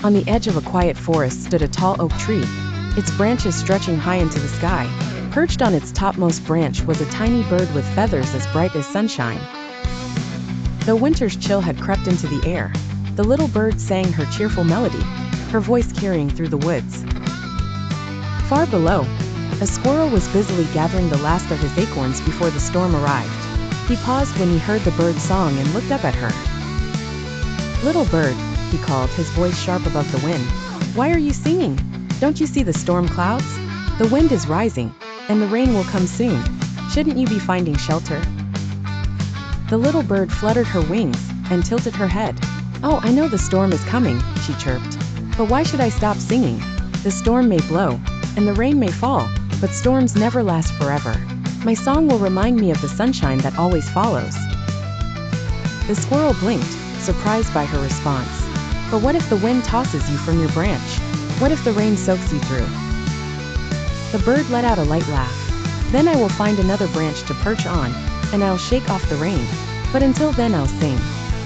On the edge of a quiet forest stood a tall oak tree, its branches stretching high into the sky. Perched on its topmost branch was a tiny bird with feathers as bright as sunshine. Though winter's chill had crept into the air, the little bird sang her cheerful melody, her voice carrying through the woods. Far below, a squirrel was busily gathering the last of his acorns before the storm arrived. He paused when he heard the bird's song and looked up at her. "Little bird," he called, his voice sharp above the wind, "why are you singing? Don't you see the storm clouds? The wind is rising, and the rain will come soon. Shouldn't you be finding shelter?" The little bird fluttered her wings and tilted her head. "Oh, I know the storm is coming," she chirped. "But why should I stop singing? The storm may blow, and the rain may fall, but storms never last forever. My song will remind me of the sunshine that always follows." The squirrel blinked, surprised by her response. "But what if the wind tosses you from your branch? What if the rain soaks you through?" The bird let out a light laugh. "Then I will find another branch to perch on, and I'll shake off the rain. But until then I'll sing.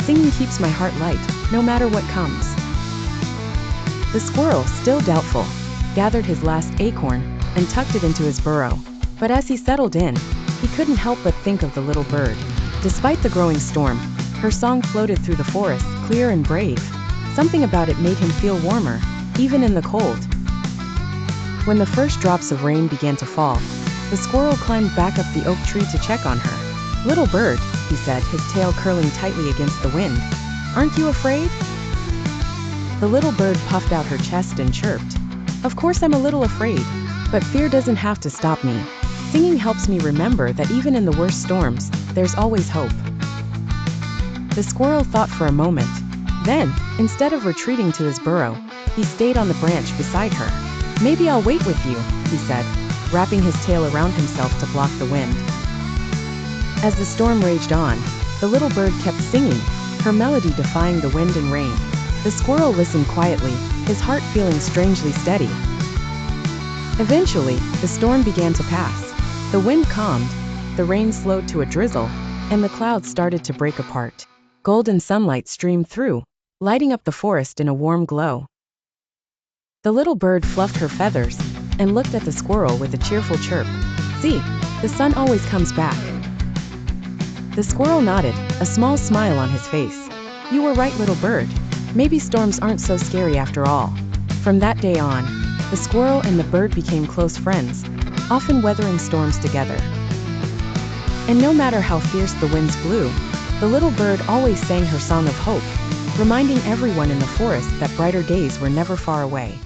Singing keeps my heart light, no matter what comes." The squirrel, still doubtful, gathered his last acorn and tucked it into his burrow. But as he settled in, he couldn't help but think of the little bird. Despite the growing storm, her song floated through the forest, clear and brave. Something about it made him feel warmer, even in the cold. When the first drops of rain began to fall, the squirrel climbed back up the oak tree to check on her. "Little bird," he said, his tail curling tightly against the wind, "aren't you afraid?" The little bird puffed out her chest and chirped, "Of course I'm a little afraid, but fear doesn't have to stop me. Singing helps me remember that even in the worst storms, there's always hope." The squirrel thought for a moment. Then, instead of retreating to his burrow, he stayed on the branch beside her. "Maybe I'll wait with you," he said, wrapping his tail around himself to block the wind. As the storm raged on, the little bird kept singing, her melody defying the wind and rain. The squirrel listened quietly, his heart feeling strangely steady. Eventually, the storm began to pass. The wind calmed, the rain slowed to a drizzle, and the clouds started to break apart. Golden sunlight streamed through, lighting up the forest in a warm glow. The little bird fluffed her feathers and looked at the squirrel with a cheerful chirp. "See, the sun always comes back." The squirrel nodded, a small smile on his face. "You were right, little bird. Maybe storms aren't so scary after all." From that day on, the squirrel and the bird became close friends, often weathering storms together. And no matter how fierce the winds blew, the little bird always sang her song of hope, reminding everyone in the forest that brighter days were never far away.